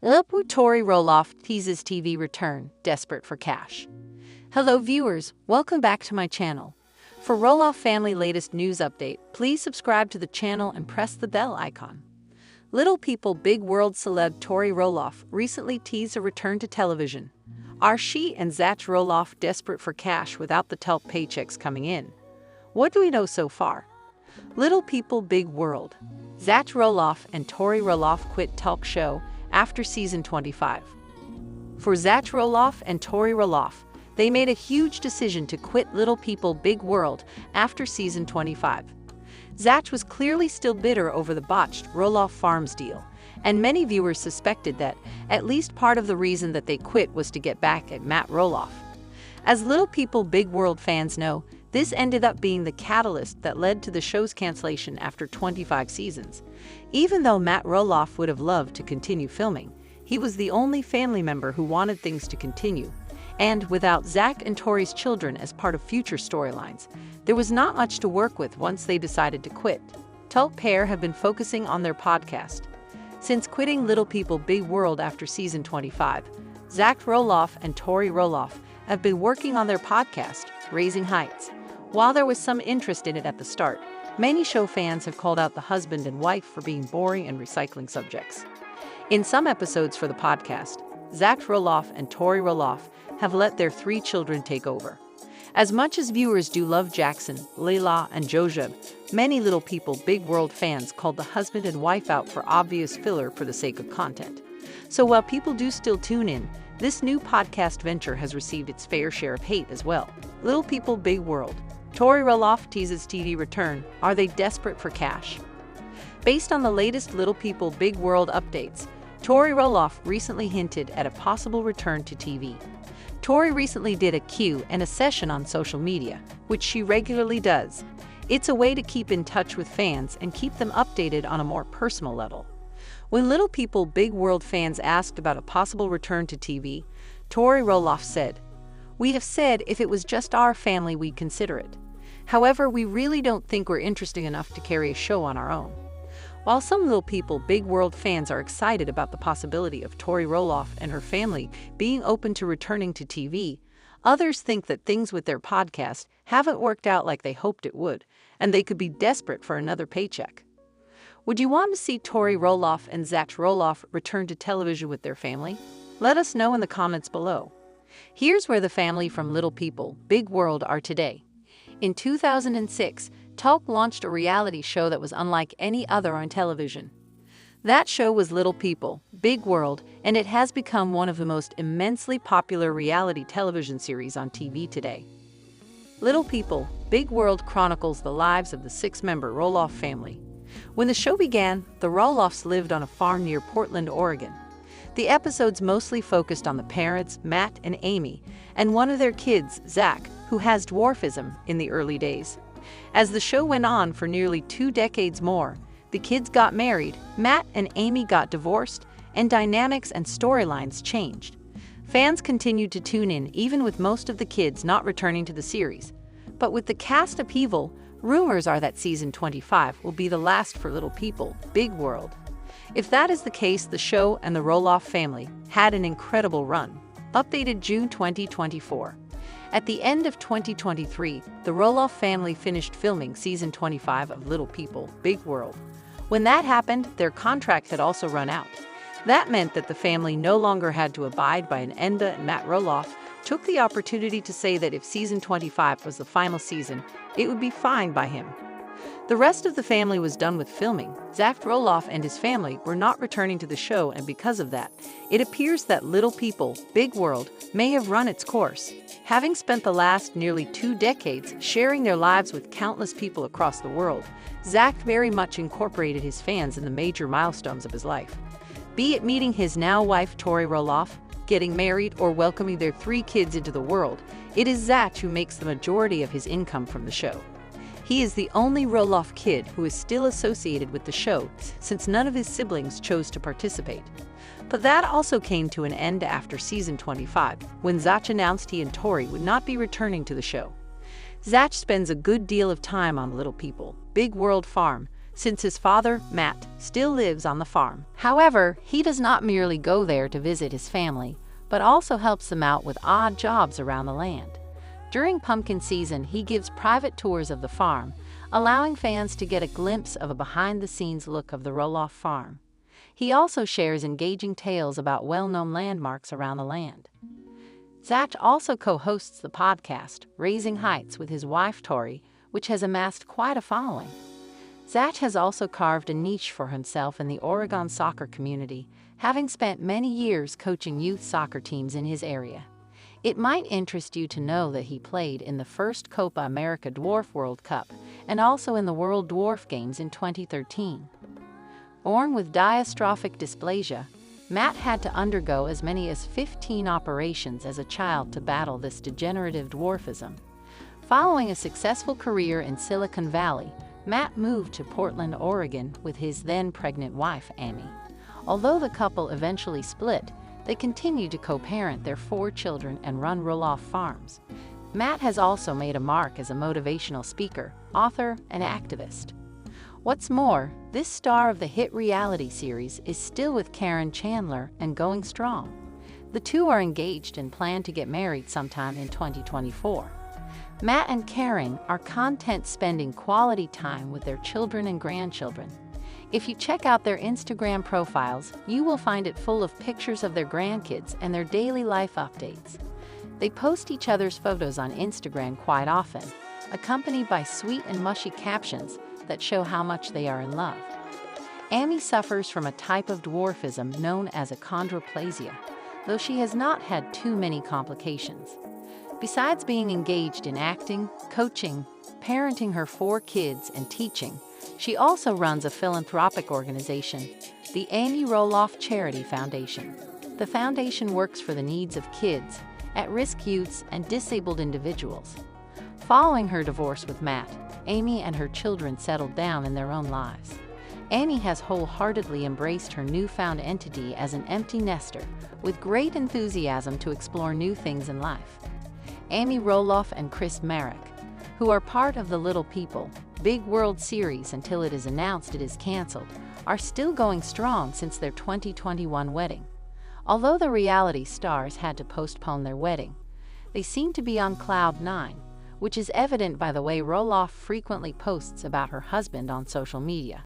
Tori Roloff teases TV return, desperate for cash. Hello viewers, welcome back to my channel. For Roloff family latest news update, please subscribe to the channel and press the bell icon. Little People Big World celeb Tori Roloff recently teased a return to television. Are she and Zach Roloff desperate for cash without the top paychecks coming in? What do we know so far? Little People Big World. Zach Roloff and Tori Roloff quit talk show after season 25. For Zach Roloff and Tori Roloff, they made a huge decision to quit Little People Big World after season 25. Zach was clearly still bitter over the botched Roloff Farms deal, and many viewers suspected that at least part of the reason that they quit was to get back at Matt Roloff. As Little People Big World fans know, this ended up being the catalyst that led to the show's cancellation after 25 seasons. Even though Matt Roloff would have loved to continue filming, he was the only family member who wanted things to continue. And without Zach and Tori's children as part of future storylines, there was not much to work with once they decided to quit. Top pair have been focusing on their podcast. Since quitting Little People Big World after season 25, Zach Roloff and Tori Roloff have been working on their podcast, Raising Heights. While there was some interest in it at the start, many show fans have called out the husband and wife for being boring and recycling subjects. In some episodes for the podcast, Zach Roloff and Tori Roloff have let their 3 children take over. As much as viewers do love Jackson, Layla, and Jojab, many Little People Big World fans called the husband and wife out for obvious filler for the sake of content. So while people do still tune in, this new podcast venture has received its fair share of hate as well. Little People Big World. Tori Roloff teases TV return. Are they desperate for cash? Based on the latest Little People Big World updates, Tori Roloff recently hinted at a possible return to TV. Tori recently did a Q&A session on social media, which she regularly does. It's a way to keep in touch with fans and keep them updated on a more personal level. When Little People Big World fans asked about a possible return to TV, Tori Roloff said, "We have said if it was just our family we'd consider it. However, we really don't think we're interesting enough to carry a show on our own." While some Little People Big World fans are excited about the possibility of Tori Roloff and her family being open to returning to TV, others think that things with their podcast haven't worked out like they hoped it would, and they could be desperate for another paycheck. Would you want to see Tori Roloff and Zach Roloff return to television with their family? Let us know in the comments below. Here's where the family from Little People Big World are today. In 2006, Talk launched a reality show that was unlike any other on television. That show was Little People Big World, and it has become one of the most immensely popular reality television series on TV today. Little People Big World chronicles the lives of the 6-member Roloff family. When the show began, the Roloffs lived on a farm near Portland, Oregon. The episodes mostly focused on the parents, Matt and Amy, and one of their kids, Zach, who has dwarfism in the early days. As the show went on for nearly 2 decades more, the kids got married, Matt and Amy got divorced, and dynamics and storylines changed. Fans continued to tune in even with most of the kids not returning to the series. But with the cast upheaval, rumors are that season 25 will be the last for Little People Big World. If that is the case, the show and the Roloff family had an incredible run. Updated June 2024. At the end of 2023, the Roloff family finished filming season 25 of Little People Big World. When that happened, their contract had also run out. That meant that the family no longer had to abide by an end, and Matt Roloff took the opportunity to say that if season 25 was the final season, it would be fine by him. The rest of the family was done with filming. Zach Roloff and his family were not returning to the show, and because of that, it appears that Little People Big World may have run its course. Having spent the last nearly 2 decades sharing their lives with countless people across the world, Zach very much incorporated his fans in the major milestones of his life. Be it meeting his now wife Tori Roloff, getting married, or welcoming their 3 kids into the world, it is Zach who makes the majority of his income from the show. He is the only Roloff kid who is still associated with the show, since none of his siblings chose to participate. But that also came to an end after season 25, when Zach announced he and Tori would not be returning to the show. Zach spends a good deal of time on Little People Big World farm, since his father, Matt, still lives on the farm. However, he does not merely go there to visit his family, but also helps them out with odd jobs around the land. During pumpkin season, he gives private tours of the farm, allowing fans to get a glimpse of a behind-the-scenes look of the Roloff farm. He also shares engaging tales about well-known landmarks around the land. Zach also co-hosts the podcast, Raising Heights, with his wife Tori, which has amassed quite a following. Zach has also carved a niche for himself in the Oregon soccer community, having spent many years coaching youth soccer teams in his area. It might interest you to know that he played in the first Copa America Dwarf World Cup and also in the World Dwarf Games in 2013. Born with dystrophic dysplasia, Matt had to undergo as many as 15 operations as a child to battle this degenerative dwarfism. Following a successful career in Silicon Valley, Matt moved to Portland, Oregon with his then-pregnant wife, Amy. Although the couple eventually split, they continue to co-parent their 4 children and run Roloff Farms. Matt has also made a mark as a motivational speaker, author, and activist. What's more, this star of the hit reality series is still with Karen Chandler and going strong. The two are engaged and plan to get married sometime in 2024. Matt and Karen are content spending quality time with their children and grandchildren. If you check out their Instagram profiles, you will find it full of pictures of their grandkids and their daily life updates. They post each other's photos on Instagram quite often, accompanied by sweet and mushy captions that show how much they are in love. Amy suffers from a type of dwarfism known as achondroplasia, though she has not had too many complications. Besides being engaged in acting, coaching, parenting her 4 kids, and teaching, she also runs a philanthropic organization, the Amy Roloff Charity Foundation. The foundation works for the needs of kids, at-risk youths, and disabled individuals. Following her divorce with Matt, Amy and her children settled down in their own lives. Amy has wholeheartedly embraced her newfound entity as an empty nester, with great enthusiasm to explore new things in life. Amy Roloff and Chris Marek, who are part of the Little People, Big World series until it is announced it is canceled, are still going strong since their 2021 wedding. Although the reality stars had to postpone their wedding, they seem to be on cloud 9, which is evident by the way Roloff frequently posts about her husband on social media.